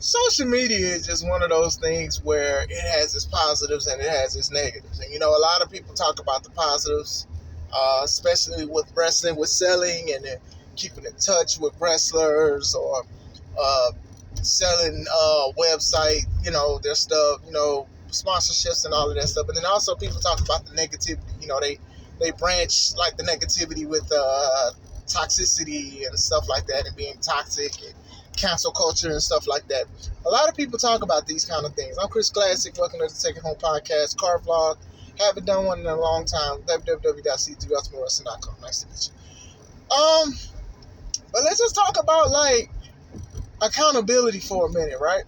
social media is just one of those things where it has its positives and it has its negatives. And a lot of people talk about the positives, especially with wrestling, with selling and keeping in touch with wrestlers, or uh, selling website, their stuff, sponsorships and all of that stuff. But then also people talk about the negativity. They branch like the negativity with toxicity and stuff like that, and being toxic and cancel culture and stuff like that. A lot of people talk about these kind of things. I'm Chris Classic. Welcome to the Take It Home podcast, car vlog. Haven't done one in a long time. www.c3ultimatewrestling.com. Nice to meet you. But let's just talk about like accountability for a minute, right?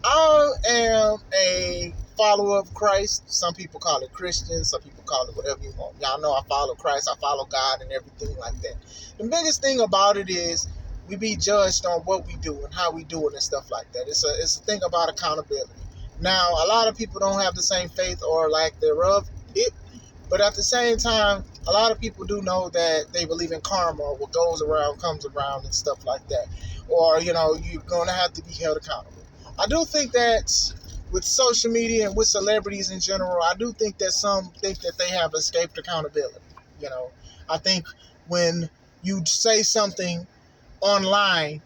I am a follower of Christ. Some people call it Christian. Some people call it whatever you want. Y'all know I follow Christ. I follow God and everything like that. The biggest thing about it is we be judged on what we do and how we do it and stuff like that. It's a thing about accountability. Now, a lot of people don't have the same faith or lack thereof. But at the same time, a lot of people do know that they believe in karma, or what goes around comes around and stuff like that. Or, you're going to have to be held accountable. I do think that with social media and with celebrities in general, I do think that some think that they have escaped accountability. I think when you say something online,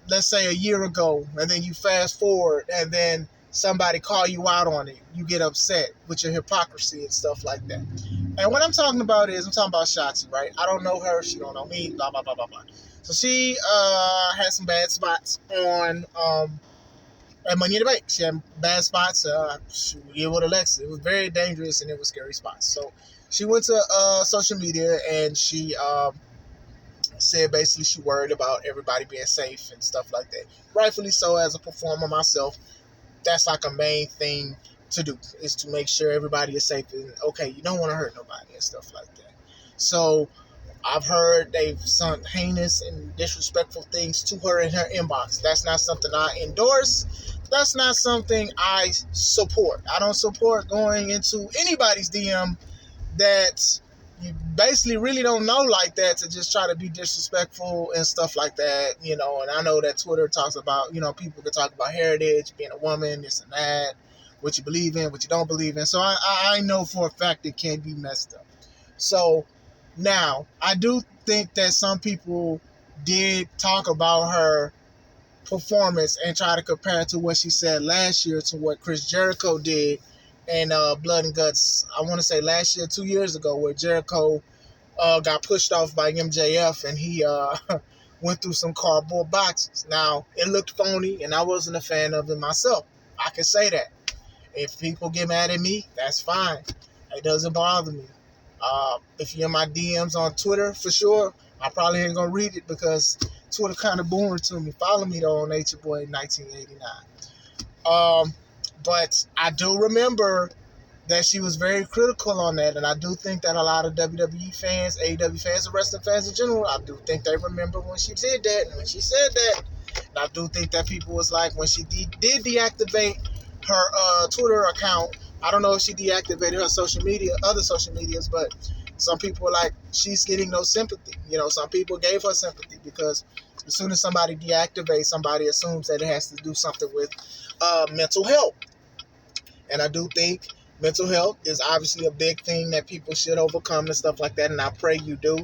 let's say a year ago, and then you fast forward and then somebody call you out on it, you get upset with your hypocrisy and stuff like that. And what I'm talking about is, I'm talking about Shotzi, right? I don't know her, she don't know me, blah, blah, blah, blah, blah. So she had some bad spots on at Money in the Bank. She had bad spots. She with Alexa. It was very dangerous and it was scary spots. So she went to social media and she said basically she worried about everybody being safe and stuff like that. Rightfully so. As a performer myself, that's like a main thing to do, is to make sure everybody is safe and okay. You don't want to hurt nobody and stuff like that. So I've heard they've sent heinous and disrespectful things to her in her inbox. That's not something I endorse. That's not something I support. I don't support going into anybody's DM that you basically really don't know like that, to just try to be disrespectful and stuff like that, And I know that Twitter talks about, people can talk about heritage, being a woman, this and that, what you believe in, what you don't believe in. So I know for a fact it can be messed up. So now, I do think that some people did talk about her performance and try to compare it to what she said last year to what Chris Jericho did in Blood and Guts, I want to say last year, 2 years ago, where Jericho got pushed off by MJF and he went through some cardboard boxes. Now, it looked phony and I wasn't a fan of it myself. I can say that. If people get mad at me, that's fine. It doesn't bother me. If you're in my DMs on Twitter, for sure, I probably ain't going to read it because Twitter kind of boring to me. Follow me, though, on Nature Boy 1989. But I do remember that she was very critical on that, and I do think that a lot of WWE fans, AEW fans, and wrestling fans in general, I do think they remember when she did that and when she said that. And I do think that people was like, when she did deactivate her Twitter account, I don't know if she deactivated her other social medias, but some people were like, she's getting no sympathy. Some people gave her sympathy because as soon as somebody deactivates, somebody assumes that it has to do something with mental health. And I do think mental health is obviously a big thing that people should overcome and stuff like that. And I pray you do.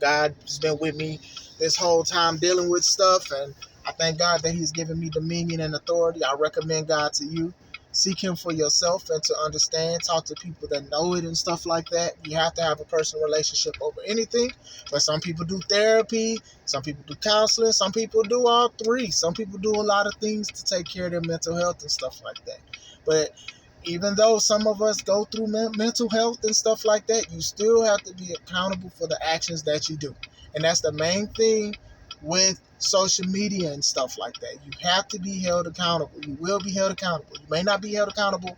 God's been with me this whole time dealing with stuff. And I thank God that he's given me dominion and authority. I recommend God to you. Seek him for yourself and to understand. Talk to people that know it and stuff like that. You have to have a personal relationship over anything. But some people do therapy. Some people do counseling. Some people do all three. Some people do a lot of things to take care of their mental health and stuff like that. But even though some of us go through mental health and stuff like that, you still have to be accountable for the actions that you do. And that's the main thing with social media and stuff like that. You have to be held accountable. You will be held accountable. You may not be held accountable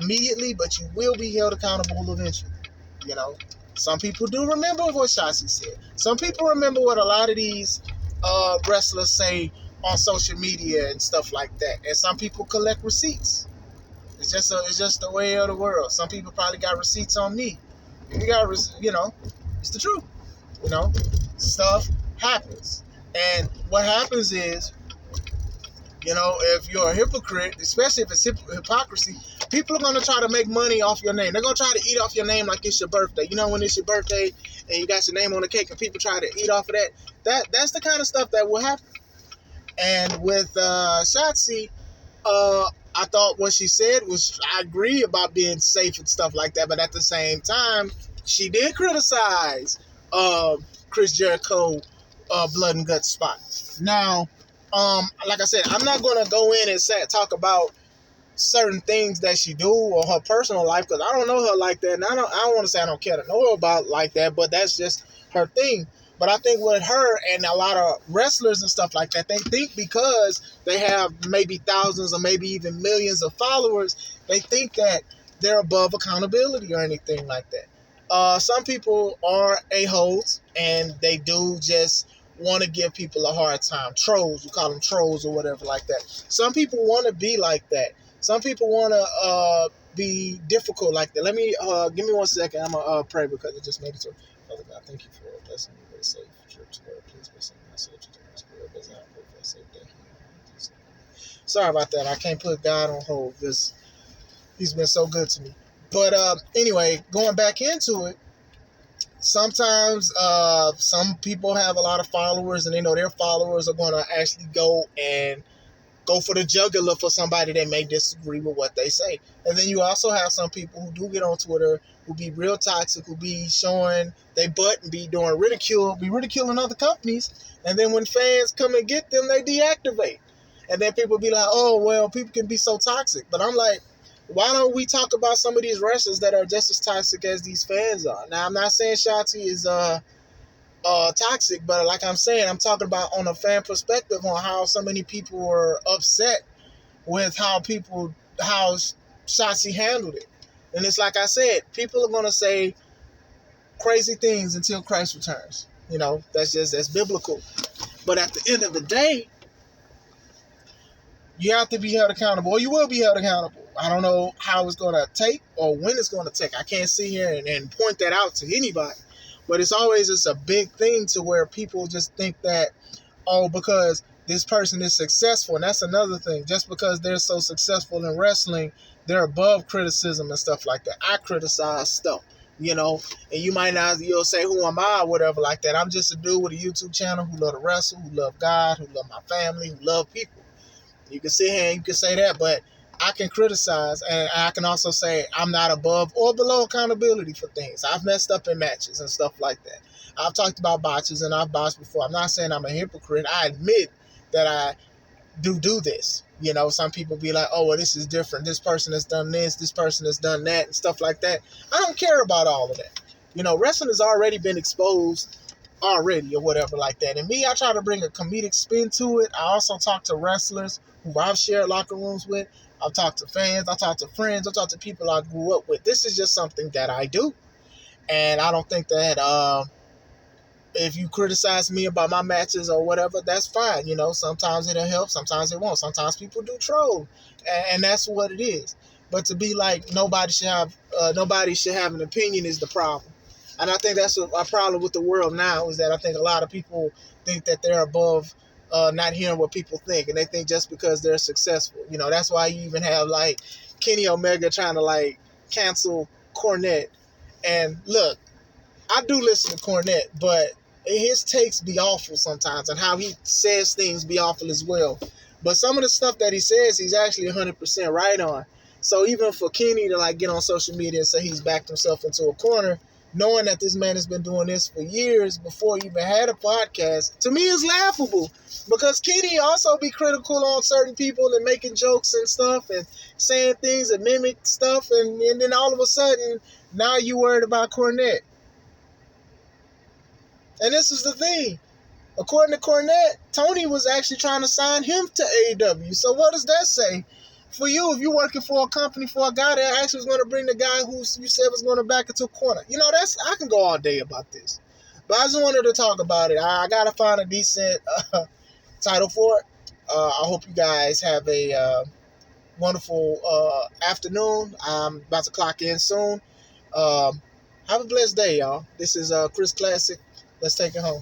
immediately, but you will be held accountable eventually. Some people do remember what Shotzi said. Some people remember what a lot of these wrestlers say on social media and stuff like that. And some people collect receipts. It's just the way of the world. Some people probably got receipts on me. You got, it's the truth. Stuff happens. And what happens is, You know, if you're a hypocrite, especially if it's hypocrisy, people are going to try to make money off your name. They're going to try to eat off your name like it's your birthday. You know, when it's your birthday and you got your name on the cake and people try to eat off of that's the kind of stuff that will happen. And with Shotzi, I thought what she said was, I agree about being safe and stuff like that, but at the same time, she did criticize Chris Jericho blood and guts spot. Now, like I said, I'm not going to go in and talk about certain things that she do or her personal life, because I don't know her like that, and I don't want to say I don't care to know her about like that, but that's just her thing. But I think with her and a lot of wrestlers and stuff like that, they think because they have maybe thousands or maybe even millions of followers, they think that they're above accountability or anything like that. Some people are a-holes, and they do just want to give people a hard time. Trolls, we call them trolls or whatever like that. Some people want to be like that. Some people want to be difficult like that. Let me, give me 1 second. I'm going to pray because it just made it to. Father God, thank you for blessing me with a safe trip to work. Please bless my soul to the spirit. Does not pray for a safe day. Sorry about that. I can't put God on hold because he's been so good to me. But anyway, going back into it, sometimes some people have a lot of followers, and they know their followers are going to actually go for the jugular for somebody that may disagree with what they say. And then you also have some people who do get on Twitter who be real toxic, who be showing they butt and be ridiculing other companies. And then when fans come and get them, they deactivate. And then people be like, oh, well, people can be so toxic. But I'm like, why don't we talk about some of these wrestlers that are just as toxic as these fans are? Now, I'm not saying Shotzi is toxic, but like I'm saying, I'm talking about on a fan perspective on how so many people were upset with how Shotzi handled it. And it's like I said, people are going to say crazy things until Christ returns. You know, that's biblical. But at the end of the day, you have to be held accountable, or you will be held accountable. I don't know how it's going to take or when it's going to take. I can't sit here and point that out to anybody. But it's always just a big thing to where people just think that, oh, because this person is successful. And that's another thing. Just because they're so successful in wrestling, they're above criticism and stuff like that. I criticize stuff, you know, and you'll say, who am I, or whatever like that. I'm just a dude with a YouTube channel who love to wrestle, who love God, who love my family, who love people. You can sit here and you can say that, but I can criticize, and I can also say I'm not above or below accountability for things. I've messed up in matches and stuff like that. I've talked about botches, and I've botched before. I'm not saying I'm a hypocrite. I admit that I do this. You know, some people be like, oh, well, this is different. This person has done this person has done that, and stuff like that. I don't care about all of that. You know, wrestling has already been exposed already or whatever like that. And me, I try to bring a comedic spin to it. I also talk to wrestlers who I've shared locker rooms with. I've talked to fans. I've talked to friends. I've talked to people I grew up with. This is just something that I do. And I don't think that if you criticize me about my matches or whatever, that's fine. You know, sometimes it'll help. Sometimes it won't. Sometimes people do troll. And that's what it is. But to be like nobody should have an opinion is the problem. And I think that's a problem with the world now, is that I think a lot of people think that they're above not hearing what people think. And they think just because they're successful. You know, that's why you even have, like, Kenny Omega trying to, like, cancel Cornette. And, look, I do listen to Cornette, but his takes be awful sometimes. And how he says things be awful as well. But some of the stuff that he says, he's actually 100% right on. So even for Kenny to, like, get on social media and say he's backed himself into a corner, knowing that this man has been doing this for years before he even had a podcast, to me is laughable. Because Kenny also be critical on certain people and making jokes and stuff and saying things and mimic stuff. And then all of a sudden, now you worried about Cornette. And this is the thing. According to Cornette, Tony was actually trying to sign him to AEW. So what does that say? For you, if you're working for a company, for a guy that actually was going to bring the guy who you said was going to back into a corner. You know, I can go all day about this. But I just wanted to talk about it. I got to find a decent title for it. I hope you guys have a wonderful afternoon. I'm about to clock in soon. Have a blessed day, y'all. This is Chris Classic. Let's take it home.